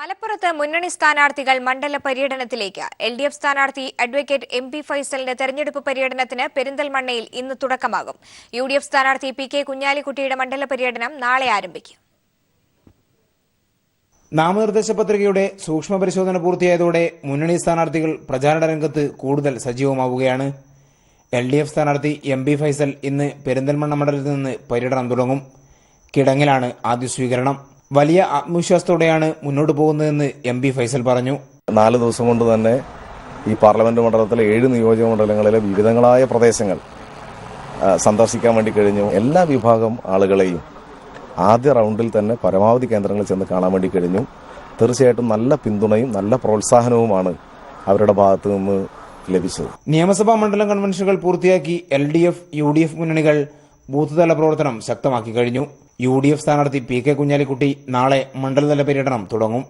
മലപ്പുറത്ത് മുന്നണി സ്ഥാനാർത്ഥികൾ മണ്ഡല പര്യടനത്തിലേക്ക്. LDF സ്ഥാനാർത്ഥി അഡ്വക്കേറ്റ് MP ഫൈസലിന്റെ തെരഞ്ഞെടുപ്പ് പര്യടനത്തിന് പെരിന്തൽമണ്ണയിൽ ഇന്ന് തുടക്കമാകും. UDF സ്ഥാനാർത്ഥി PK കുഞ്ഞാലിക്കുട്ടിയുടെ മണ്ഡല പര്യടനം നാളെ ആരംഭിക്കും. നാമനിർദ്ദേശ പത്രികയുടെ സൂക്ഷ്മ പരിശോധന പൂർത്തിയായതോടെ മുന്നണി സ്ഥാനാർത്ഥികൾ പ്രചാരണ രംഗത്ത് കൂടുതൽ സജീവമാവുകയാണ്. LDF സ്ഥാനാർത്ഥി MP ഫൈസൽ ഇന്ന് പെരിന്തൽമണ്ണ മണ്ഡലത്തിൽ നിന്ന് പര്യടനം തുടങ്ങും. കിടങ്ങിലാണ് ആദ്യ സ്വീകരണം. വലിയ ആത്മവിശ്വാസത്തോടെയാണ് മുന്നോട്ട് പോകുന്നതെന്ന് MP ഫൈസൽ പറഞ്ഞു. 4 ദിവസം കൊണ്ട് തന്നെ ഈ പാർലമെന്റ് മണ്ഡലത്തിലെ 7 നിയോജക മണ്ഡലങ്ങളിലെ വിവിധങ്ങളായ പ്രദേശങ്ങൾ സന്ദർശിക്കാൻ വേണ്ടി കഴിഞ്ഞു. എല്ലാ വിഭാഗം ആളുകളെയും ആദ്യ റൗണ്ടിൽ തന്നെ പരമാവധി കേന്ദ്രങ്ങളിൽ ചെന്ന് കാണാൻ വേണ്ടി കഴിഞ്ഞു. തീർച്ചയായിട്ടും നല്ല പിന്തുണയും നല്ല പ്രോത്സാഹനവുമാണ് അവരുടെ ഭാഗത്തു നിന്ന് ലഭിച്ചത്. നിയമസഭാ മണ്ഡലം കൺവെൻഷനുകൾ പൂർത്തിയാക്കി LDF UDF മുന്നണികൾ ബൂത്ത് തല പ്രവർത്തനം ശക്തമാക്കി കഴിഞ്ഞു. UDF സ്ഥാനാർത്ഥി PK കുഞ്ഞാലിക്കുട്ടി നാളെ മണ്ഡലതല പര്യടനം തുടങ്ങും.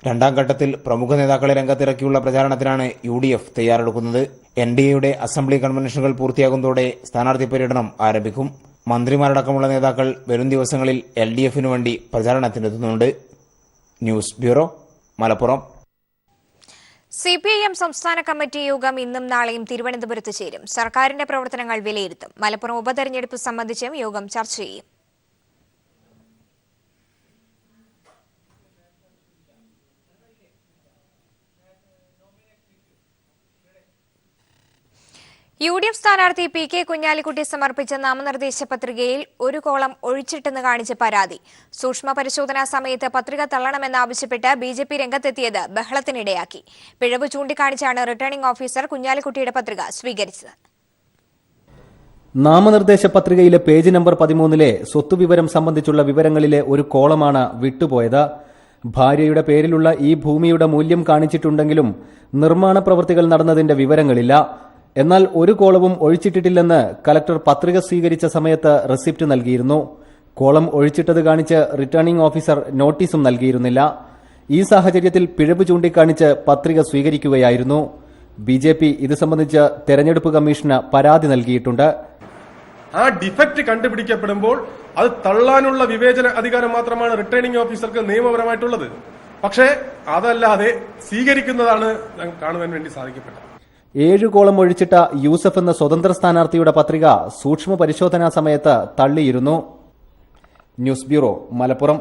രണ്ടാം ഘട്ടത്തിൽ പ്രമുഖ നേതാക്കളെ രംഗത്തിറക്കിയുള്ള പ്രചാരണത്തിനാണ് UDF തയ്യാറെടുക്കുന്നത്. NDAയുടെ അസംബ്ലി കൺവെൻഷനുകൾ പൂർത്തിയാകുന്നതോടെ സ്ഥാനാർത്ഥി പര്യടനം ആരംഭിക്കും. മന്ത്രിമാരടക്കമുള്ള നേതാക്കൾ വരും ദിവസങ്ങളിൽ LDFനു വേണ്ടി പ്രചാരണത്തിനെത്തുന്നുണ്ട്. News bureau, Malappuram. CPIM സംസ്ഥാന കമ്മിറ്റി യോഗം ഇന്നും നാളെയും തിരുവനന്തപുരത്ത് ചേരും. സർക്കാരിന്റെ പ്രവർത്തനങ്ങൾ വിലയിരുത്തും. മലപ്പുറം ഉപതെരഞ്ഞെടുപ്പ് സംബന്ധിച്ചും യോഗം ചർച്ച ചെയ്യും. UDF സ്ഥാനാർത്ഥി PK കുഞ്ഞാലിക്കുട്ടി സമർപ്പിച്ച നാമനിർദ്ദേശ പത്രികയിൽ ഒരു കോളം ഒഴിച്ചിട്ടെന്ന് കാണിച്ച് പരാതി. സൂക്ഷ്മ പരിശോധനാ സമയത്ത് പത്രിക തള്ളണമെന്നാവശ്യപ്പെട്ട് BJP രംഗത്തെത്തിയത് ബഹളത്തിനിടയാക്കി. പിഴവ് ചൂണ്ടിക്കാണിച്ചാണ് റിട്ടേണിംഗ് ഓഫീസർ കുഞ്ഞാലിക്കുട്ടിയുടെ പത്രിക സ്വീകരിച്ചത്. നാമനിർദ്ദേശ പത്രികയിലെ പേജ് നമ്പർ 13-ലെ സ്വത്തുവിവരം സംബന്ധിച്ചുള്ള വിവരങ്ങളിലെ ഒരു കോളമാണ് വിട്ടുപോയത്. ഭാര്യയുടെ പേരിലുള്ള ഈ ഭൂമിയുടെ മൂല്യം കാണിച്ചിട്ടുണ്ടെങ്കിലും നിർമ്മാണ പ്രവൃത്തികൾ നടന്നതിന്റെ വിവരങ്ങളില്ല. എന്നാൽ ഒരു കോളവും ഒഴിച്ചിട്ടിട്ടില്ലെന്ന് കലക്ടർ പത്രിക സ്വീകരിച്ച സമയത്ത് റെസിപ്റ്റ് നൽകിയിരുന്നു. കോളം ഒഴിച്ചിട്ടത് കാണിച്ച് റിട്ടേണിംഗ് ഓഫീസർ നോട്ടീസും നൽകിയിരുന്നില്ല. ഈ സാഹചര്യത്തിൽ പിഴവ് ചൂണ്ടിക്കാണിച്ച് പത്രിക സ്വീകരിക്കുകയായിരുന്നു. BJP ഇത് സംബന്ധിച്ച് തെരഞ്ഞെടുപ്പ് കമ്മീഷന് പരാതി നൽകിയിട്ടുണ്ട്. ആ ഡിഫക്റ്റ് കണ്ടുപിടിക്കപ്പെടുമ്പോൾ അത് തള്ളാനുള്ള വിവേചന അധികാരം മാത്രമാണ് റിട്ടേണിംഗ് ഓഫീസർക്ക് നിയമപരമായിട്ടുള്ളത്. പക്ഷേ അതല്ലാതെ സ്വീകരിക്കുന്നതാണ് കാണുവാൻ വേണ്ടി സാധിക്കപ്പെട്ടത്. 7 കോളം ഒഴിച്ചിട്ട യൂസഫ് എന്ന സ്വതന്ത്ര സ്ഥാനാർത്ഥിയുടെ പത്രിക സൂക്ഷ്മ പരിശോധനാ സമയത്ത് തള്ളിയിരുന്നു. News bureau, Malappuram.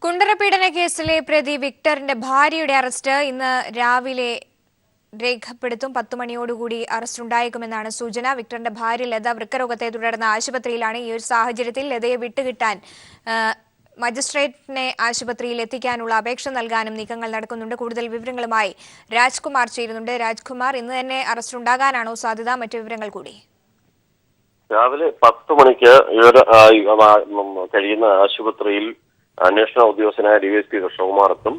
കുണ്ടറ പീഡന കേസിലെ പ്രതി വിക്ടറിന്റെ ഭാര്യയുടെ അറസ്റ്റ് ഇന്ന് രാവിലെ രേഖപ്പെടുത്തും. 10 മണിയോടുകൂടി അറസ്റ്റ് ഉണ്ടായേക്കുമെന്നാണ് സൂചന. വിക്ടറിന്റെ ഭാര്യ ലത വൃക്കരോഗത്തെ തുടർന്ന് ആശുപത്രിയിലാണ്. ഈ ഒരു സാഹചര്യത്തിൽ ലതയെ വിട്ടുകിട്ടാൻ മജിസ്ട്രേറ്റിനെ ആശുപത്രിയിൽ എത്തിക്കാനുള്ള അപേക്ഷ നൽകാനും നീക്കങ്ങൾ നടക്കുന്നുണ്ട്. കൂടുതൽ വിവരങ്ങളുമായി രാജ്കുമാർ ചേരുന്നുണ്ട്. രാജ്കുമാർ, ഇന്ന് തന്നെ അറസ്റ്റ് ഉണ്ടാകാനാണോ സാധ്യത? മറ്റു വിവരങ്ങൾ കൂടി. രാവിലെ 10 മണിക്ക് ഇവർ കഴിയുന്ന ആശുപത്രിയിൽ അന്വേഷണ ഉദ്യോഗസ്ഥനായ DSP കൃഷ്ണകുമാർ എത്തും.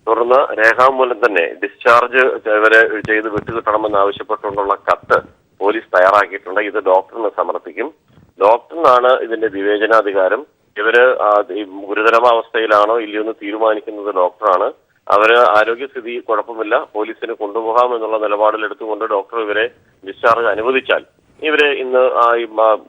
തുടർന്ന് രേഖാമൂലം തന്നെ ഡിസ്ചാർജ് ഇവരെ ചെയ്ത് വിട്ടുകിട്ടണമെന്ന് ആവശ്യപ്പെട്ടുകൊണ്ടുള്ള കത്ത് പോലീസ് തയ്യാറാക്കിയിട്ടുണ്ട്. ഇത് ഡോക്ടറിന് സമർപ്പിക്കും. ഡോക്ടറിനാണ് ഇതിന്റെ വിവേചനാധികാരം. ഇവര് ഗുരുതരാവസ്ഥയിലാണോ ഇല്ലയോ എന്ന് തീരുമാനിക്കുന്നത് ഡോക്ടറാണ്. അവര് ആരോഗ്യസ്ഥിതി കുഴപ്പമില്ല, പോലീസിന് കൊണ്ടുപോകാം എന്നുള്ള നിലപാടിലെടുത്തുകൊണ്ട് ഡോക്ടർ ഇവരെ ഡിസ്ചാർജ് അനുവദിച്ചാൽ ഇവരെ ഇന്ന്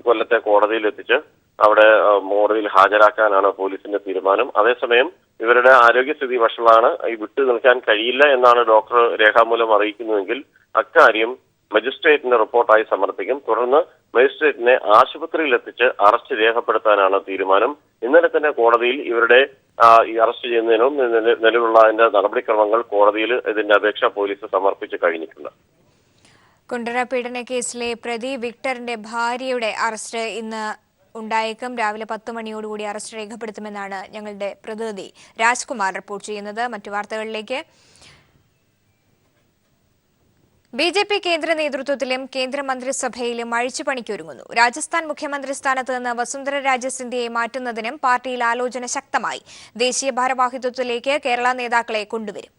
കൊല്ലത്തെ കോടതിയിൽ എത്തിച്ച് അവിടെ കോടതിയിൽ ഹാജരാക്കാനാണ് പോലീസിന്റെ തീരുമാനം. അതേസമയം ഇവരുടെ ആരോഗ്യസ്ഥിതി വഷളാണ്, ഈ വിട്ടു നിൽക്കാൻ കഴിയില്ല എന്നാണ് ഡോക്ടർ രേഖാമൂലം അറിയിക്കുന്നുവെങ്കിൽ അക്കാര്യം മജിസ്ട്രേറ്റിന് റിപ്പോർട്ടായി സമർപ്പിക്കും. തുടർന്ന് മജിസ്ട്രേറ്റിനെ ആശുപത്രിയിൽ എത്തിച്ച് അറസ്റ്റ് രേഖപ്പെടുത്താനാണ് തീരുമാനം. ഇന്നലെ തന്നെ കോടതിയിൽ ഇവരുടെ അറസ്റ്റ് ചെയ്യുന്നതിനും നിലവിലുള്ള അതിന്റെ നടപടിക്രമങ്ങൾ കോടതിയിൽ ഇതിന്റെ അപേക്ഷ പോലീസ് സമർപ്പിച്ച് കഴിഞ്ഞിട്ടുണ്ട്. കുണ്ടറ പീഡന കേസിലെ പ്രതി വിക്ടറിന്റെ ഭാര്യയുടെ അറസ്റ്റ് ഇന്ന് ഉണ്ടായേക്കും. രാവിലെ 10 മണിയോടുകൂടി അറസ്റ്റ് രേഖപ്പെടുത്തുമെന്നാണ് ഞങ്ങളുടെ പ്രതിനിധി രാജ്കുമാർ റിപ്പോർട്ട് ചെയ്യുന്നത്. മറ്റു വാർത്തകളിലേക്ക്. BJP കേന്ദ്ര നേതൃത്വത്തിലും കേന്ദ്രമന്ത്രിസഭയിലും അഴിച്ചുപണിക്കൊരുങ്ങുന്നു. രാജസ്ഥാൻ മുഖ്യമന്ത്രി സ്ഥാനത്ത് നിന്ന് വസുന്ധര രാജെ സിന്ധ്യയെ മാറ്റുന്നതിനും പാർട്ടിയിൽ ആലോചന ശക്തമായി. ദേശീയ ഭാരവാഹിത്വത്തിലേക്ക് കേരള നേതാക്കളെ കൊണ്ടുവരും.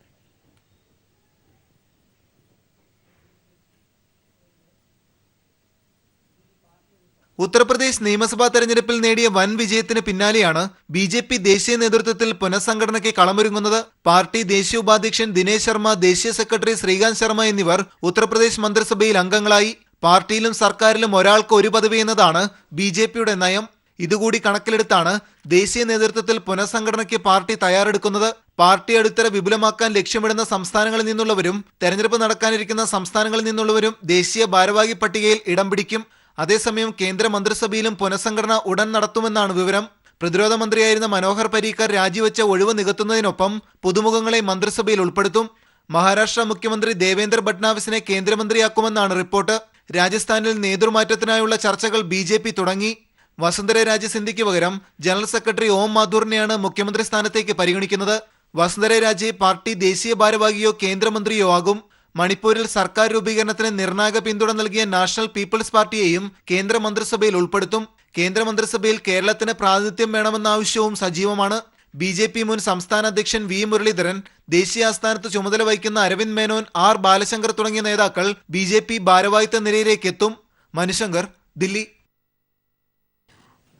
ഉത്തർപ്രദേശ് നിയമസഭാ തെരഞ്ഞെടുപ്പിൽ നേടിയ വൻ വിജയത്തിന് പിന്നാലെയാണ് BJP ദേശീയ നേതൃത്വത്തിൽ പുനഃസംഘടനയ്ക്ക് കളമൊരുങ്ങുന്നത്. പാർട്ടി ദേശീയ ഉപാധ്യക്ഷൻ ദിനേശ് ശർമ്മ, ദേശീയ സെക്രട്ടറി ശ്രീകാന്ത് ശർമ്മ എന്നിവർ ഉത്തർപ്രദേശ് മന്ത്രിസഭയിൽ അംഗങ്ങളായി. പാർട്ടിയിലും സർക്കാരിലും ഒരാൾക്ക് ഒരു പദവി എന്നതാണ് BJPയുടെ നയം. ഇതുകൂടി കണക്കിലെടുത്താണ് ദേശീയ നേതൃത്വത്തിൽ പുനഃസംഘടനയ്ക്ക് പാർട്ടി തയ്യാറെടുക്കുന്നത്. പാർട്ടി അടിത്തറ വിപുലമാക്കാൻ ലക്ഷ്യമിടുന്ന സംസ്ഥാനങ്ങളിൽ നിന്നുള്ളവരും തെരഞ്ഞെടുപ്പ് നടക്കാനിരിക്കുന്ന സംസ്ഥാനങ്ങളിൽ നിന്നുള്ളവരും ദേശീയ ഭാരവാഹി പട്ടികയിൽ ഇടം പിടിക്കും. അതേസമയം കേന്ദ്ര മന്ത്രിസഭയിലും പുനഃസംഘടന ഉടൻ നടത്തുമെന്നാണ് വിവരം. പ്രതിരോധ മന്ത്രിയായിരുന്ന മനോഹർ പരീക്കർ രാജിവെച്ച ഒഴിവ് നികത്തുന്നതിനൊപ്പം പുതുമുഖങ്ങളെ മന്ത്രിസഭയിൽ ഉൾപ്പെടുത്തും. മഹാരാഷ്ട്ര മുഖ്യമന്ത്രി ദേവേന്ദ്ര ഫഡ്നാവിസിനെ കേന്ദ്രമന്ത്രിയാക്കുമെന്നാണ് റിപ്പോർട്ട്. രാജസ്ഥാനിൽ നേതൃമാറ്റത്തിനായുള്ള ചർച്ചകൾ BJP തുടങ്ങി. വസുന്ധര രാജെ സിന്ധ്യയ്ക്ക് പകരം ജനറൽ സെക്രട്ടറി ഓം മാഥൂറിനെയാണ് മുഖ്യമന്ത്രി സ്ഥാനത്തേക്ക് പരിഗണിക്കുന്നത്. വസുന്ധര രാജെ പാർട്ടി ദേശീയ ഭാരവാഹിയോ കേന്ദ്രമന്ത്രിയോ ആകും. മണിപ്പൂരിൽ സർക്കാർ രൂപീകരണത്തിന് നിർണായക പിന്തുണ നൽകിയ നാഷണൽ പീപ്പിൾസ് പാർട്ടിയെയും കേന്ദ്ര മന്ത്രിസഭയിൽ ഉൾപ്പെടുത്തും. കേന്ദ്രമന്ത്രിസഭയിൽ കേരളത്തിന് പ്രാതിനിധ്യം വേണമെന്ന ആവശ്യവും സജീവമാണ്. BJP മുൻ സംസ്ഥാന അധ്യക്ഷൻ V മുരളീധരൻ, ദേശീയ ആസ്ഥാനത്ത് ചുമതല വഹിക്കുന്ന അരവിന്ദ് മേനോൻ, R ബാലശങ്കർ തുടങ്ങിയ നേതാക്കൾ BJP ഭാരവാഹിത്വ നിരയിലേക്ക് എത്തും. മനുശങ്കർ, ദില്ലി.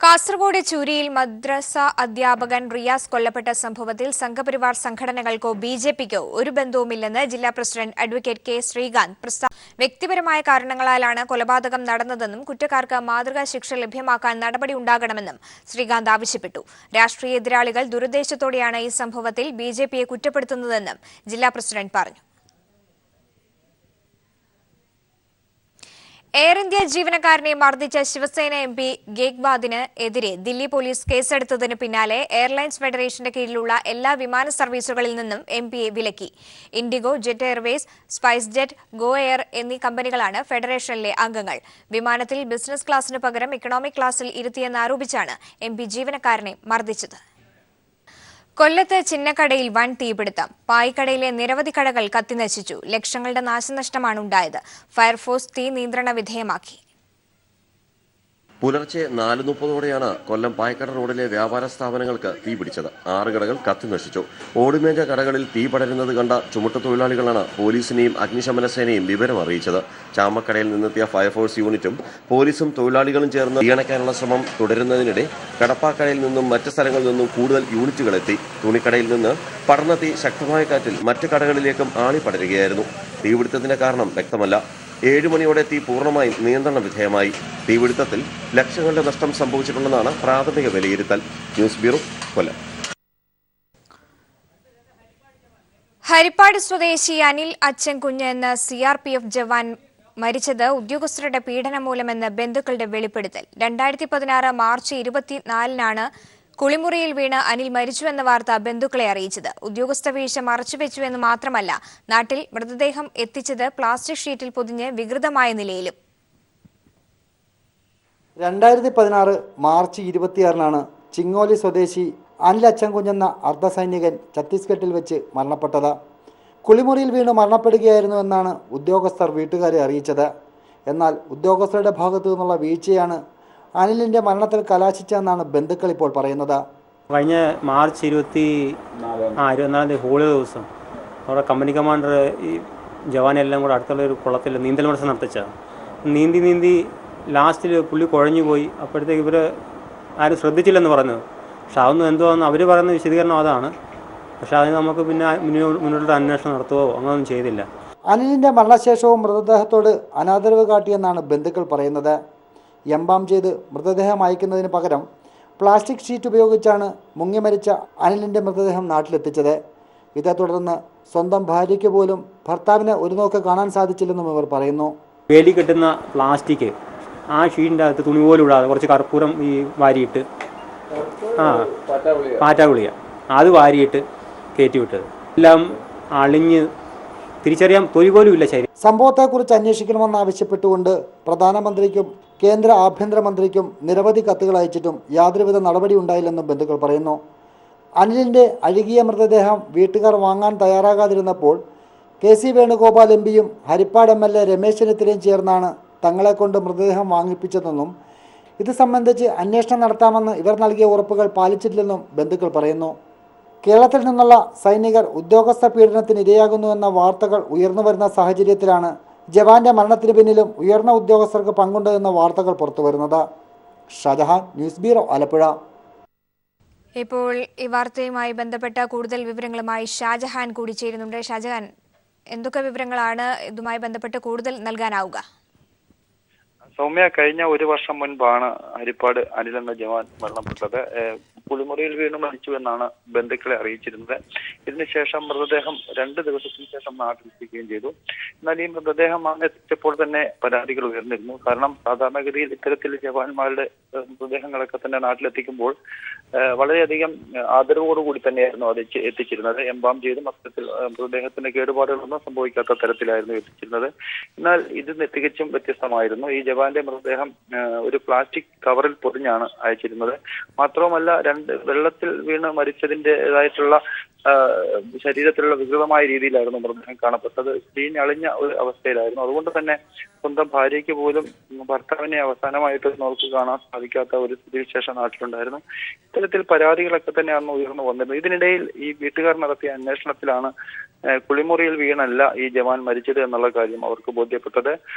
കാസർഗോഡ് ചൂരിയിൽ മദ്രസ അധ്യാപകൻ റിയാസ് കൊല്ലപ്പെട്ട സംഭവത്തിൽ സംഘപരിവാർ സംഘടനകൾക്കോ BJPക്കോ ഒരു ബന്ധവുമില്ലെന്ന് ജില്ലാ പ്രസിഡന്റ് അഡ്വക്കേറ്റ് K ശ്രീകാന്ത് വ്യക്തിപരമായ കാരണങ്ങളാലാണ് കൊലപാതകം നടന്നതെന്നും കുറ്റക്കാർക്ക് മാതൃകാ ശിക്ഷ ലഭ്യമാക്കാൻ നടപടി ഉണ്ടാകണമെന്നും ശ്രീകാന്ത് ആവശ്യപ്പെട്ടു. രാഷ്ട്രീയ എതിരാളികൾ ദുരുദ്ദേശത്തോടെയാണ് ഈ സംഭവത്തിൽ BJPയെ കുറ്റപ്പെടുത്തുന്നതെന്നും ജില്ലാ പ്രസിഡന്റ് പറഞ്ഞു. എയർ ഇന്ത്യ ജീവനക്കാരനെ മർദ്ദിച്ച ശിവസേന MP ഗേക്വാദിന് എതിരെ ദില്ലി പോലീസ് കേസെടുത്തതിന് പിന്നാലെ എയർലൈൻസ് ഫെഡറേഷന്റെ കീഴിലുള്ള എല്ലാ വിമാന സർവീസുകളിൽ നിന്നും MPയെ വിലക്കി. IndiGo, jet Airways, spice jet, go air എന്നീ കമ്പനികളാണ് ഫെഡറേഷനിലെ അംഗങ്ങൾ. വിമാനത്തിൽ ബിസിനസ് ക്ലാസിന് പകരം ഇക്കണോമിക് ക്ലാസിൽ ഇരുത്തിയെന്നാരോപിച്ചാണ് MP ജീവനക്കാരനെ മർദ്ദിച്ചത്. കൊല്ലത്ത് ചിന്നക്കടയിൽ വൻ തീപിടുത്തം. പായിക്കടയിലെ നിരവധി കടകൾ കത്തിനശിച്ചു. ലക്ഷങ്ങളുടെ നാശനഷ്ടമാണ് ഉണ്ടായത്. ഫയർഫോഴ്സ് തീ നിയന്ത്രണ വിധേയമാക്കി. പുലർച്ചെ 4:30ഓടെയാണ് കൊല്ലം പായക്കട റോഡിലെ വ്യാപാര സ്ഥാപനങ്ങൾക്ക് തീപിടിച്ചത്. 6 കടകൾ കത്തിനശിച്ചു. ഓടുമേഞ്ഞ കടകളിൽ തീ പടരുന്നത് കണ്ട ചുമട്ടുതൊഴിലാളികളാണ് പോലീസിനെയും അഗ്നിശമന സേനയും വിവരം അറിയിച്ചത്. ചാമക്കടയിൽ നിന്നെത്തിയ ഫയർഫോഴ്സ് യൂണിറ്റും പോലീസും തൊഴിലാളികളും ചേർന്ന് തീയണയ്ക്കാനുള്ള ശ്രമം തുടരുന്നതിനിടെ കടപ്പാക്കടയിൽ നിന്നും മറ്റ് സ്ഥലങ്ങളിൽ നിന്നും കൂടുതൽ യൂണിറ്റുകൾ എത്തി. തുണിക്കടയിൽ നിന്ന് പടർന്ന തീ ശക്തമായ കാറ്റിൽ മറ്റ് കടകളിലേക്കും ആളിപ്പടരുകയായിരുന്നു. തീപിടുത്തത്തിന്റെ കാരണം വ്യക്തമല്ല. 7 മണിയോടെ തീ പൂർണ്ണമായും നിയന്ത്രണ വിധേയമായി. തീപിടുത്തത്തിൽ ലക്ഷങ്ങളുടെ നഷ്ടം സംഭവിച്ചിട്ടുണ്ടെന്നാണ് പ്രാഥമിക വിലയിരുത്തൽ. ന്യൂസ് ബ്യൂറോ, കൊല്ലം. ഹരിപ്പാട് സ്വദേശി അനിൽ അച്ചൻകുഞ്ഞ് എന്ന CRPF ജവാൻ മരിച്ചത് ഉദ്യോഗസ്ഥരുടെ പീഡനം മൂലമെന്ന് ബന്ധുക്കളുടെ വെളിപ്പെടുത്തൽ. 2016 മാർച്ച് 24-നാണ് കുളിമുറിയിൽ വീണ് അനിൽ മരിച്ചുവെന്ന വാർത്ത ബന്ധുക്കളെ അറിയിച്ചത്. ഉദ്യോഗസ്ഥ വീഴ്ച മറച്ചുവെച്ചുവെന്ന് മാത്രമല്ല, നാട്ടിൽ മൃതദേഹം എത്തിച്ചത് പ്ലാസ്റ്റിക് ഷീറ്റിൽ പൊതിഞ്ഞ് വികൃതമായ നിലയിലും. 2016 മാർച്ച് 26-നാണ് ചിങ്ങോലി സ്വദേശി അനിൽ അച്ചൻകുഞ്ഞെന്ന അർദ്ധസൈനികൻ ഛത്തീസ്ഗഡിൽ വെച്ച് മരണപ്പെട്ടത്. കുളിമുറിയിൽ വീണ് മരണപ്പെടുകയായിരുന്നുവെന്നാണ് ഉദ്യോഗസ്ഥർ വീട്ടുകാരെ അറിയിച്ചത്. എന്നാൽ ഉദ്യോഗസ്ഥരുടെ ഭാഗത്തു നിന്നുള്ള വീഴ്ചയാണ് അനിലിൻ്റെ മരണത്തിൽ കലാശിച്ചതെന്നാണ് ബന്ധുക്കൾ ഇപ്പോൾ പറയുന്നത്. കഴിഞ്ഞ മാർച്ച് 24 ഹോളി ദിവസം നമ്മുടെ കമ്പനി കമാൻഡർ ഈ ജവാനെല്ലാം കൂടെ അടുത്തുള്ള ഒരു കുളത്തിൽ നീന്തൽ മത്സരം നടത്തിച്ചാണ്. നീന്തി ലാസ്റ്റിൽ പുള്ളി കുഴഞ്ഞു പോയി. അപ്പോഴത്തേക്ക് ഇവർ ആരും ശ്രദ്ധിച്ചില്ലെന്ന് പറഞ്ഞു. പക്ഷെ അതൊന്നും എന്തുവാന്ന് അവർ പറയുന്ന വിശദീകരണം അതാണ്. പക്ഷെ അതിന് നമുക്ക് പിന്നെ മുന്നോട്ട് അന്വേഷണം നടത്തുകയോ അങ്ങനെയൊന്നും ചെയ്തില്ല. അനിലിൻ്റെ മരണശേഷവും മൃതദേഹത്തോട് അനാദരവ് കാട്ടിയെന്നാണ് ബന്ധുക്കൾ പറയുന്നത്. എംബാം ചെയ്ത് മൃതദേഹം അയക്കുന്നതിന് പകരം പ്ലാസ്റ്റിക് ഷീറ്റ് ഉപയോഗിച്ചാണ് മുങ്ങി മരിച്ച അനിലിൻ്റെ മൃതദേഹം നാട്ടിലെത്തിച്ചത്. ഇതേ തുടർന്ന് സ്വന്തം ഭാര്യയ്ക്ക് പോലും ഭർത്താവിനെ ഒരു നോക്ക് കാണാൻ സാധിച്ചില്ലെന്നും ഇവർ പറയുന്നു. വേലി കെട്ടുന്ന പ്ലാസ്റ്റിക് ആ ഷീറ്റിൻ്റെ അകത്ത് തുണി പോലും ഇടാതെ കുറച്ച് കർപ്പൂരം ഈ വാരിയിട്ട് പാറ്റാഗുളിക അത് വാരിയിട്ട് കയറ്റിവിട്ടത്. എല്ലാം അളിഞ്ഞ് തിരിച്ചറിയാൻ തൊലി പോലും ഇല്ല ശരീരം. സംഭവത്തെക്കുറിച്ച് അന്വേഷിക്കണമെന്നാവശ്യപ്പെട്ടുകൊണ്ട് പ്രധാനമന്ത്രിക്കും കേന്ദ്ര ആഭ്യന്തരമന്ത്രിക്കും നിരവധി കത്തുകൾ അയച്ചിട്ടും യാതൊരുവിധ നടപടി ഉണ്ടായില്ലെന്നും ബന്ധുക്കൾ പറയുന്നു. അനിലിൻ്റെ അഴുകിയ മൃതദേഹം വീട്ടുകാർ വാങ്ങാൻ തയ്യാറാകാതിരുന്നപ്പോൾ KC വേണുഗോപാൽ MPയും ഹരിപ്പാട് MLA രമേശ് ചെന്നിത്തലയും ചേർന്നാണ് തങ്ങളെക്കൊണ്ട് മൃതദേഹം വാങ്ങിപ്പിച്ചതെന്നും ഇത് സംബന്ധിച്ച് അന്വേഷണം നടത്താമെന്ന് ഇവർ നൽകിയ ഉറപ്പുകൾ പാലിച്ചിട്ടില്ലെന്നും ബന്ധുക്കൾ പറയുന്നു. കേരളത്തിൽ നിന്നുള്ള സൈനികർ ഉദ്യോഗസ്ഥ പീഡനത്തിന് ഇരയാകുന്നുവെന്ന വാർത്തകൾ ഉയർന്നുവരുന്ന സാഹചര്യത്തിലാണ് ജവാന്റെ മരണത്തിന് പിന്നിലും ഉയർന്ന ഉദ്യോഗസ്ഥർക്ക് പങ്കുണ്ടെന്ന വാർത്തകൾ പുറത്തുവരുന്നത്. Shajahan, news bureau, Alappuzha. ഇപ്പോൾ ഈ വാർത്തയുമായി ബന്ധപ്പെട്ട കൂടുതൽ വിവരങ്ങളുമായി ഷാജഹാൻ കൂടി ചേരുന്നുണ്ട്. ഷാജഹാൻ, എന്തൊക്കെ വിവരങ്ങളാണ് ഇതുമായി ബന്ധപ്പെട്ട് കൂടുതൽ നൽകാനാവുക? സൗമ്യ, കഴിഞ്ഞ ഒരു വർഷം മുൻപാണ് ഹരിപ്പാട് അനിൽ എന്ന ജവാൻ മരണപ്പെട്ടത്. കുളിമുറിയിൽ വീണ് മരിച്ചു എന്നാണ് ബന്ധുക്കളെ അറിയിച്ചിരുന്നത്. ഇതിനുശേഷം മൃതദേഹം 2 ദിവസത്തിന് ശേഷം നാട്ടിലെത്തിക്കുകയും ചെയ്തു. എന്നാൽ ഈ മൃതദേഹം അങ്ങ് എത്തിച്ചപ്പോൾ തന്നെ പരാതികൾ ഉയർന്നിരുന്നു. കാരണം സാധാരണഗതിയിൽ ഇത്തരത്തിൽ ജവാന്മാരുടെ മൃതദേഹങ്ങളൊക്കെ തന്നെ നാട്ടിലെത്തിക്കുമ്പോൾ വളരെയധികം ആദരവോടുകൂടി തന്നെയായിരുന്നു അത് എത്തിച്ചിരുന്നത്. എംബാം ചെയ്തും അത്തരത്തിൽ മൃതദേഹത്തിന് കേടുപാടുകളൊന്നും സംഭവിക്കാത്ത തരത്തിലായിരുന്നു എത്തിച്ചിരുന്നത്. എന്നാൽ ഇത് തികച്ചും വ്യത്യസ്തമായിരുന്നു. ഈ ജവാന്റെ മൃതദേഹം ഒരു പ്ലാസ്റ്റിക് കവറിൽ പൊതിഞ്ഞാണ് അയച്ചിരുന്നത്. മാത്രവുമല്ല, വെള്ളത്തിൽ വീണ് മരിച്ചതിൻ്റെതായിട്ടുള്ള ശരീരത്തിലുള്ള വികൃതമായ രീതിയിലായിരുന്നു മൃതദേഹം കാണപ്പെട്ടത്. ചീഞ്ഞളിഞ്ഞ ഒരു അവസ്ഥയിലായിരുന്നു. അതുകൊണ്ട് തന്നെ സ്വന്തം ഭാര്യയ്ക്ക് പോലും ഭർത്താവിനെ അവസാനമായിട്ട് നോക്കി കാണാൻ സാധിക്കാത്ത ഒരു സ്ഥിതിവിശേഷം നാട്ടിലുണ്ടായിരുന്നു. ഇത്തരത്തിൽ പരാതികളൊക്കെ തന്നെയാണ് ഉയർന്നു വന്നിരുന്നത്. ഇതിനിടയിൽ ഈ വീട്ടുകാർ നടത്തിയ അന്വേഷണത്തിലാണ് കുളിമുറിയിൽ വീണല്ല ഈ ജവാൻ മരിച്ചത് എന്നുള്ള കാര്യം അവർക്ക് ബോധ്യപ്പെട്ടത്.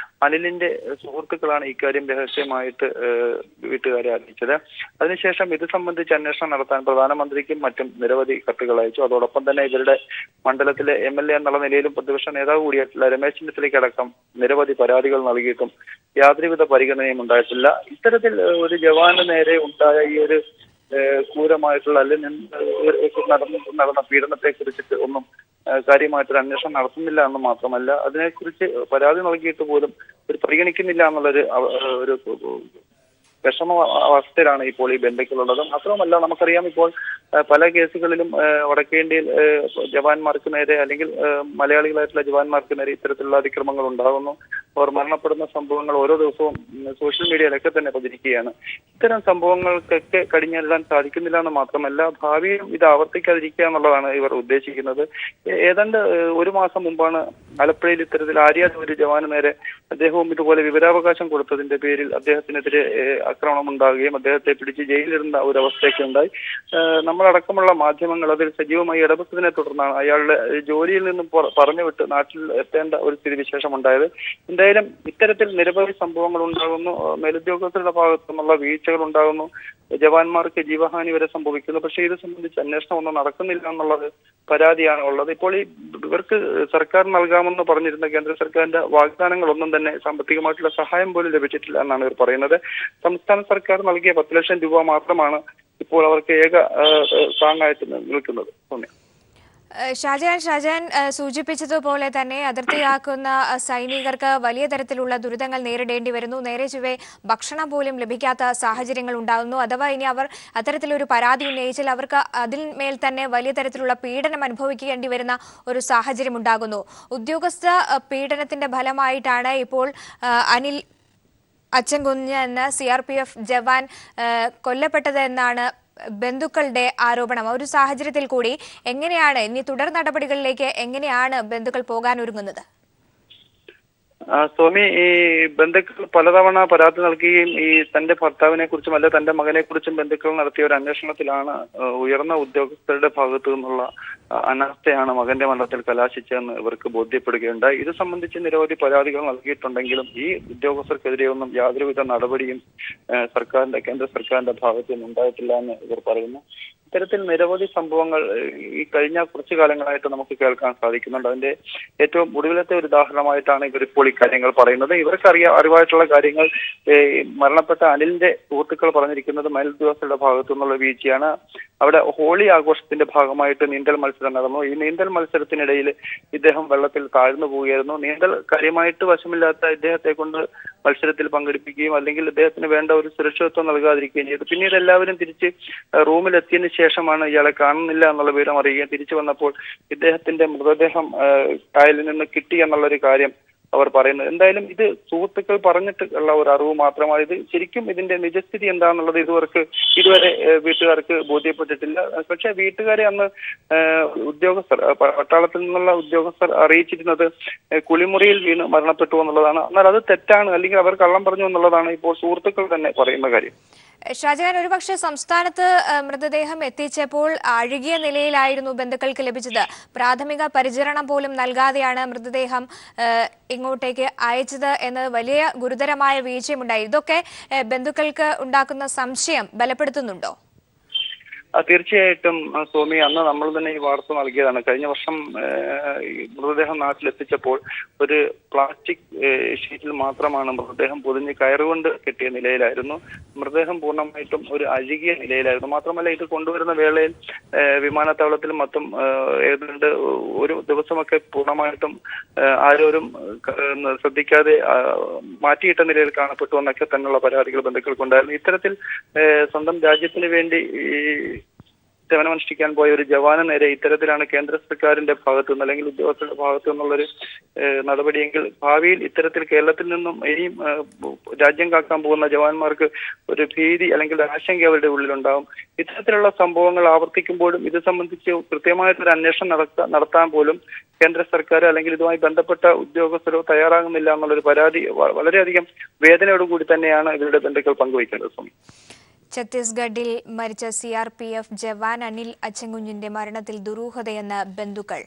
അനിലിന്റെ സുഹൃത്തുക്കളാണ് ഇക്കാര്യം രഹസ്യമായിട്ട് വീട്ടുകാരെ അറിയിച്ചത്. അതിനുശേഷം ഇത് സംബന്ധിച്ച് അന്വേഷണം നടത്താൻ പ്രധാനമന്ത്രിക്കും മറ്റും നിരവധി കത്തുകൾ അയച്ചു. അതോടൊപ്പം തന്നെ ഇവരുടെ മണ്ഡലത്തിലെ MLA എന്നുള്ള നിലയിലും പ്രതിപക്ഷ നേതാവ് കൂടിയായിട്ടുള്ള രമേശ് ചെന്നിത്തലയ്ക്കടക്കം നിരവധി പരാതികൾ നൽകിയിട്ടും യാതൊരുവിധ പരിഗണനയും ഉണ്ടായിട്ടില്ല. ഇത്തരത്തിൽ ഒരു ജവാന് നേരെ ഉണ്ടായ ഈ ഒരു ക്രൂരമായിട്ടുള്ള അല്ലെങ്കിൽ നടന്ന പീഡനത്തെ കുറിച്ചിട്ട് ഒന്നും കാര്യമായിട്ടൊരു അന്വേഷണം നടത്തുന്നില്ല എന്ന് മാത്രമല്ല, അതിനെക്കുറിച്ച് പരാതി നൽകിയിട്ട് പോലും ഒരു പരിഗണിക്കുന്നില്ല എന്നുള്ളൊരു ഒരു വിഷമ അവസ്ഥയിലാണ് ഇപ്പോൾ ഈ ബന്ധുക്കളുള്ളത്. മാത്രവുമല്ല, നമുക്കറിയാം ഇപ്പോൾ പല കേസുകളിലും വടക്കേന്ത്യയിൽ ജവാന്മാർക്ക് നേരെ അല്ലെങ്കിൽ മലയാളികളായിട്ടുള്ള ജവാന്മാർക്ക് നേരെ ഇത്തരത്തിലുള്ള അതിക്രമങ്ങൾ ഉണ്ടാകുന്നു. അവർ മരണപ്പെടുന്ന സംഭവങ്ങൾ ഓരോ ദിവസവും സോഷ്യൽ മീഡിയയിലൊക്കെ തന്നെ പ്രചരിക്കുകയാണ്. ഇത്തരം സംഭവങ്ങൾക്കൊക്കെ കടിഞ്ഞെല്ലാൻ സാധിക്കുന്നില്ല എന്ന് മാത്രമല്ല, ഭാവിയിലും ഇത് ആവർത്തിക്കാതിരിക്കുക എന്നുള്ളതാണ് ഇവർ ഉദ്ദേശിക്കുന്നത്. ഏതാണ്ട് 1 മാസം മുമ്പാണ് ആലപ്പുഴയിൽ ഇത്തരത്തിൽ ആര്യാദ് ഒരു ജവാന് നേരെ അദ്ദേഹവും ഇതുപോലെ വിവരാവകാശം കൊടുത്തതിന്റെ പേരിൽ അദ്ദേഹത്തിനെതിരെ ആക്രമണം ഉണ്ടാകുകയും അദ്ദേഹത്തെ പിടിച്ച് ജയിലിലിരുന്ന ഒരു അവസ്ഥയൊക്കെ ഉണ്ടായി. നമ്മളടക്കമുള്ള മാധ്യമങ്ങൾ അതിൽ സജീവമായി ഇടപെട്ടതിനെ തുടർന്നാണ് അയാളുടെ ജോലിയിൽ നിന്നും പറഞ്ഞുവിട്ട് നാട്ടിൽ എത്തേണ്ട ഒരു സ്ഥിതിവിശേഷം ഉണ്ടായത്. എന്തായാലും ഇത്തരത്തിൽ നിരവധി സംഭവങ്ങൾ ഉണ്ടാകുന്നു. മേലുദ്യോഗസ്ഥരുടെ ഭാഗത്തു നിന്നുള്ള വീഴ്ചകൾ ഉണ്ടാകുന്നു. ജവാന്മാർക്ക് ജീവഹാനി വരെ സംഭവിക്കുന്നു. പക്ഷേ ഇത് സംബന്ധിച്ച് അന്വേഷണം ഒന്നും നടക്കുന്നില്ല എന്നുള്ളത് പരാതിയാണ് ഉള്ളത്. ഇപ്പോൾ ഇവർക്ക് സർക്കാർ നൽകാമെന്ന് പറഞ്ഞിരുന്ന കേന്ദ്ര സർക്കാരിന്റെ വാഗ്ദാനങ്ങളൊന്നും തന്നെ സാമ്പത്തികമായിട്ടുള്ള സഹായം പോലും ലഭിച്ചിട്ടില്ല എന്നാണ് ഇവർ പറയുന്നത്. സംസ്ഥാന സർക്കാർ നൽകിയ 10 ലക്ഷം രൂപ മാത്രമാണ് ഇപ്പോൾ അവർക്ക് ഏക താങ്ങായിട്ട് നിൽക്കുന്നത്. ഷാജഹാൻ സൂചിപ്പിച്ചതുപോലെ തന്നെ അതിർത്തിയാക്കുന്ന സൈനികർക്ക് വലിയ തരത്തിലുള്ള ദുരിതങ്ങൾ നേരിടേണ്ടി വരുന്നു. നേരെ ചൊവ്വേ ഭക്ഷണം പോലും ലഭിക്കാത്ത സാഹചര്യങ്ങൾ ഉണ്ടാകുന്നു. അഥവാ ഇനി അവർ അത്തരത്തിലൊരു പരാതി ഉന്നയിച്ചാൽ അവർക്ക് അതിന്മേൽ തന്നെ വലിയ തരത്തിലുള്ള പീഡനം അനുഭവിക്കേണ്ടി വരുന്ന ഒരു സാഹചര്യം ഉണ്ടാകുന്നു. ഉദ്യോഗസ്ഥ പീഡനത്തിന്റെ ഫലമായിട്ടാണ് ഇപ്പോൾ അനിൽ അച്ചൻകുഞ്ഞ് എന്ന CRPF ജവാൻ കൊല്ലപ്പെട്ടത് എന്നാണ് ബന്ധുക്കളുടെ ആരോപണം. ഒരു സാഹചര്യത്തിൽ കൂടി എങ്ങനെയാണ് ഇനി തുടർ നടപടികളിലേക്ക് എങ്ങനെയാണ് ബന്ധുക്കൾ പോകാൻ ഒരുങ്ങുന്നത്? സ്വാമി, ഈ ബന്ധുക്കൾ പലതവണ പരാതി നൽകുകയും ഈ തന്റെ ഭർത്താവിനെ കുറിച്ചും അല്ലെ തന്റെ മകനെ കുറിച്ചും ബന്ധുക്കൾ നടത്തിയ ഒരു അന്വേഷണത്തിലാണ് ഉയർന്ന ഉദ്യോഗസ്ഥരുടെ ഭാഗത്തു നിന്നുള്ള അനാസ്ഥയാണ് മകന്റെ മരണത്തിൽ കലാശിച്ചതെന്ന് ഇവർക്ക് ബോധ്യപ്പെടുകയുണ്ടായി. ഇത് സംബന്ധിച്ച് നിരവധി പരാതികൾ നൽകിയിട്ടുണ്ടെങ്കിലും ഈ ഉദ്യോഗസ്ഥർക്കെതിരെ ഒന്നും യാതൊരുവിധ നടപടിയും കേന്ദ്ര സർക്കാരിന്റെ ഭാഗത്തു നിന്ന് ഉണ്ടായിട്ടില്ല എന്ന് ഇവർ പറയുന്നു. ഇത്തരത്തിൽ നിരവധി സംഭവങ്ങൾ ഈ കഴിഞ്ഞ കുറച്ചു കാലങ്ങളായിട്ട് നമുക്ക് കേൾക്കാൻ സാധിക്കുന്നുണ്ട്. അതിന്റെ ഏറ്റവും ഒടുവിലത്തെ ഒരു ഉദാഹരണമായിട്ടാണ് ഇവരിപ്പോൾ ഇക്കാര്യങ്ങൾ പറയുന്നത്. ഇവർക്ക് അറിവായിട്ടുള്ള കാര്യങ്ങൾ മരണപ്പെട്ട അനിലിന്റെ സുഹൃത്തുക്കൾ പറഞ്ഞിരിക്കുന്നത് മേലുദ്യോഗസ്ഥരുടെ ഭാഗത്തു നിന്നുള്ള വീഴ്ചയാണ്. അവിടെ ഹോളി ആഘോഷത്തിന്റെ ഭാഗമായിട്ട് നീന്തൽ മത്സരം നടന്നു. ഈ നീന്തൽ മത്സരത്തിനിടയിൽ ഇദ്ദേഹം വെള്ളത്തിൽ താഴ്ന്നു പോവുകയായിരുന്നു. നീന്തൽ കാര്യമായിട്ട് വശമില്ലാത്ത ഇദ്ദേഹത്തെ കൊണ്ട് മത്സരത്തിൽ പങ്കെടുപ്പിക്കുകയും അല്ലെങ്കിൽ ഇദ്ദേഹത്തിന് വേണ്ട ഒരു സുരക്ഷിതത്വം നൽകാതിരിക്കുകയും ചെയ്തു. പിന്നീട് എല്ലാവരും തിരിച്ച് റൂമിലെത്തിയതിനു ശേഷമാണ് ഇയാളെ കാണുന്നില്ല എന്നുള്ള വിവരം അറിയുകയും തിരിച്ചു വന്നപ്പോൾ ഇദ്ദേഹത്തിന്റെ മൃതദേഹം കായലിൽ നിന്ന് കിട്ടി എന്നുള്ളൊരു കാര്യം അവർ പറയുന്നത്. എന്തായാലും ഇത് സുഹൃത്തുക്കൾ പറഞ്ഞിട്ട് ഉള്ള ഒരു അറിവ് മാത്രമാണ്. ഇത് ശരിക്കും ഇതിന്റെ നിജസ്ഥിതി എന്താണെന്നുള്ളത് ഇതുവരെ വീട്ടുകാർക്ക് ബോധ്യപ്പെട്ടിട്ടില്ല. പക്ഷെ വീട്ടുകാരെ അന്ന് ഉദ്യോഗസ്ഥർ പട്ടാളത്തിൽ നിന്നുള്ള ഉദ്യോഗസ്ഥർ അറിയിച്ചിരുന്നത് കുളിമുറിയിൽ വീണ് മരണപ്പെട്ടു എന്നുള്ളതാണ്. എന്നാൽ അത് തെറ്റാണ്, അല്ലെങ്കിൽ അവർ കള്ളം പറഞ്ഞു എന്നുള്ളതാണ് ഇപ്പോൾ സുഹൃത്തുക്കൾ തന്നെ പറയുന്ന കാര്യം. ഷാജഹാൻ, ഒരുപക്ഷെ സംസ്ഥാനത്ത് മൃതദേഹം എത്തിച്ചപ്പോൾ അഴുകിയ നിലയിലായിരുന്നു ബന്ധുക്കൾക്ക് ലഭിച്ചത്. പ്രാഥമിക പരിചരണം പോലും നൽകാതെയാണ് മൃതദേഹം ഇങ്ങോട്ടേക്ക് അയച്ചത് എന്നത് വലിയ ഗുരുതരമായ വീഴ്ചയുമുണ്ടായി. ഇതൊക്കെ ബന്ധുക്കൾക്ക് ഉണ്ടാക്കുന്ന സംശയം ബലപ്പെടുത്തുന്നുണ്ടോ? തീർച്ചയായിട്ടും സ്വാമി, അന്ന് നമ്മൾ തന്നെ ഈ വാർത്ത നൽകിയതാണ്. കഴിഞ്ഞ വർഷം മൃതദേഹം നാട്ടിലെത്തിച്ചപ്പോൾ ഒരു പ്ലാസ്റ്റിക് ഷീറ്റിൽ മാത്രമാണ് മൃതദേഹം പൊതിഞ്ഞ് കയറുകൊണ്ട് കെട്ടിയ നിലയിലായിരുന്നു. മൃതദേഹം പൂർണ്ണമായിട്ടും ഒരു അഴുകിയ നിലയിലായിരുന്നു. മാത്രമല്ല, ഇത് കൊണ്ടുവരുന്ന വേളയിൽ വിമാനത്താവളത്തിലും മറ്റും ഏതാണ്ട് ഒരു ദിവസമൊക്കെ പൂർണ്ണമായിട്ടും ആരോരും ശ്രദ്ധിക്കാതെ മാറ്റിയിട്ട നിലയിൽ കാണപ്പെട്ടു എന്നൊക്കെ തന്നെയുള്ള പരാതികൾ ബന്ധുക്കൾക്കുണ്ടായിരുന്നു. ഇത്തരത്തിൽ സ്വന്തം രാജ്യത്തിന് വേണ്ടി സേവനമനുഷ്ഠിക്കാൻ പോയ ഒരു ജവാന് നേരെ ഇത്തരത്തിലാണ് കേന്ദ്ര സർക്കാരിന്റെ ഭാഗത്തു നിന്ന് അല്ലെങ്കിൽ ഉദ്യോഗസ്ഥരുടെ ഭാഗത്തു നിന്നുള്ളൊരു നടപടിയെങ്കിൽ ഭാവിയിൽ ഇത്തരത്തിൽ കേരളത്തിൽ നിന്നും ഇനിയും രാജ്യം കാക്കാൻ പോകുന്ന ജവാന്മാർക്ക് ഒരു ഭീതി അല്ലെങ്കിൽ ആശങ്ക അവരുടെ ഉള്ളിലുണ്ടാവും. ഇത്തരത്തിലുള്ള സംഭവങ്ങൾ ആവർത്തിക്കുമ്പോഴും ഇത് സംബന്ധിച്ച് കൃത്യമായിട്ടൊരു അന്വേഷണം നടത്താൻ പോലും കേന്ദ്ര സർക്കാർ അല്ലെങ്കിൽ ഇതുമായി ബന്ധപ്പെട്ട ഉദ്യോഗസ്ഥരോ തയ്യാറാകുന്നില്ല എന്നുള്ളൊരു പരാതി വളരെയധികം വേദനയോടുകൂടി തന്നെയാണ് ഇവരുടെ ബന്ധുക്കൾ പങ്കുവയ്ക്കേണ്ടത്. സ്വാമി, ഛത്തീസ്ഗഡിൽ മരിച്ച CRPF ജവാൻ അനിൽ അച്ചൻകുഞ്ഞിന്റെ മരണത്തിൽ ദുരൂഹതയെന്ന് ബന്ധുക്കൾ.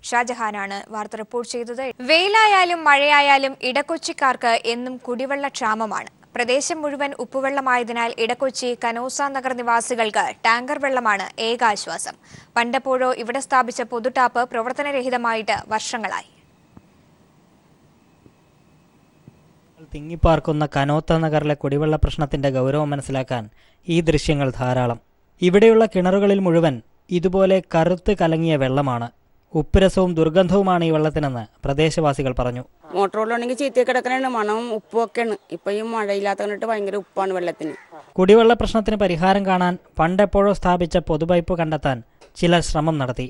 ഷാജഹാനാണ് വാർത്ത റിപ്പോർട്ട് ചെയ്തത്. വെയിലായാലും മഴയായാലും ഇടക്കൊച്ചിക്കാർക്ക് എന്നും കുടിവെള്ള ക്ഷാമമാണ്. പ്രദേശം മുഴുവൻ ഉപ്പുവെള്ളമായതിനാൽ ഇടക്കൊച്ചി കനോസ നഗർ നിവാസികൾക്ക് ടാങ്കർ വെള്ളമാണ് ഏകാശ്വാസം. പണ്ടെപ്പോഴോ ഇവിടെ സ്ഥാപിച്ച പൊതുടാപ്പ് പ്രവർത്തനരഹിതമായിട്ട് വർഷങ്ങളായി. തിങ്ങിപ്പാർക്കുന്ന കനോത്ത നഗറിലെ കുടിവെള്ള പ്രശ്നത്തിന്റെ ഗൗരവം മനസ്സിലാക്കാൻ ഈ ദൃശ്യങ്ങൾ ധാരാളം. ഇവിടെയുള്ള കിണറുകളിൽ മുഴുവൻ ഇതുപോലെ കറുത്ത് കലങ്ങിയ വെള്ളമാണ്. ഉപ്പുരസവും ദുർഗന്ധവുമാണ് ഈ വെള്ളത്തിനെന്ന് പ്രദേശവാസികൾ പറഞ്ഞു. മോട്ടോർ വെള്ളമാണെങ്കിൽ ചീത്ത കിടക്കണ മണവും ഉപ്പൊക്കെയാണ്. ഇപ്പൊ ഈ മഴയില്ലാത്ത കണ്ടിട്ട് ഭയങ്കര ഉപ്പാണ് വെള്ളത്തിന്. കുടിവെള്ള പ്രശ്നത്തിന് പരിഹാരം കാണാൻ പണ്ടെപ്പോഴോ സ്ഥാപിച്ച പൊതുപൈപ്പ് കണ്ടെത്താൻ ചിലർ ശ്രമം നടത്തി.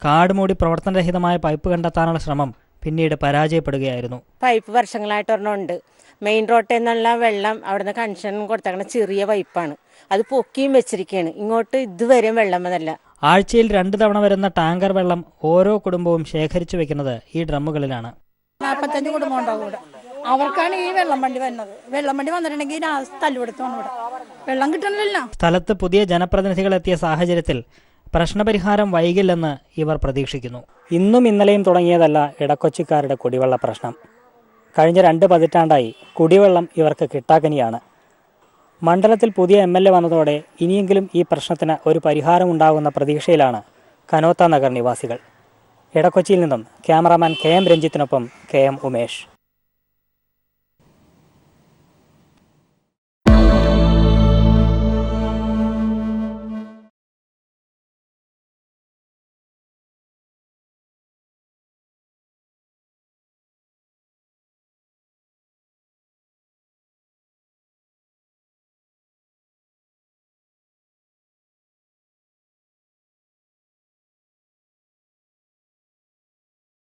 കാടുമൂടി പ്രവർത്തനരഹിതമായ പൈപ്പ് കണ്ടെത്താനുള്ള ശ്രമം പിന്നീട് പരാജയപ്പെടുകയായിരുന്നു. പൈപ്പ് വർഷങ്ങളായിട്ട് ഒരെണ്ണമുണ്ട്. മെയിൻ റോഡിൽ നിന്നുള്ള വെള്ളം അവിടുന്ന് കണക്ഷൻ കൊടുത്തേക്കണ ചെറിയ പൈപ്പാണ്. അത് പൊക്കിയും വെച്ചിരിക്കുകയാണ്. ഇങ്ങോട്ട് ഇതുവരെ വെള്ളം വന്നല്ല. ആഴ്ചയിൽ 2 തവണ വരുന്ന ടാങ്കർ വെള്ളം ഓരോ കുടുംബവും ശേഖരിച്ചു വെക്കുന്നത് ഈ ഡ്രമ്മുകളിലാണ്. 45 കുടുംബം ഉണ്ടാവും ഇവിടെ. അവർക്കാണ് ഈ വെള്ളം വണ്ടി വരുന്നത്. വെള്ളം വണ്ടി വന്നിട്ടുണ്ടെങ്കിൽ തല്ലുകൊടുത്തോണ്ട് ഇവിടെ വെള്ളം കിട്ടണില്ല. സ്ഥലത്ത് പുതിയ ജനപ്രതിനിധികൾ എത്തിയ സാഹചര്യത്തിൽ പ്രശ്നപരിഹാരം വൈകില്ലെന്ന് ഇവർ പ്രതീക്ഷിക്കുന്നു. ഇന്നും ഇന്നലെയും തുടങ്ങിയതല്ല ഇടക്കൊച്ചിക്കാരുടെ കുടിവെള്ള പ്രശ്നം. കഴിഞ്ഞ 2 പതിറ്റാണ്ടായി കുടിവെള്ളം ഇവർക്ക് കിട്ടാക്കനിയാണ്. മണ്ഡലത്തിൽ പുതിയ MLA വന്നതോടെ ഇനിയെങ്കിലും ഈ പ്രശ്നത്തിന് ഒരു പരിഹാരമുണ്ടാകുന്ന പ്രതീക്ഷയിലാണ് കനോത്ത നഗർ നിവാസികൾ. ഇടക്കൊച്ചിയിൽ നിന്നും ക്യാമറാമാൻ KM രഞ്ജിത്തിനൊപ്പം KM ഉമേഷ്.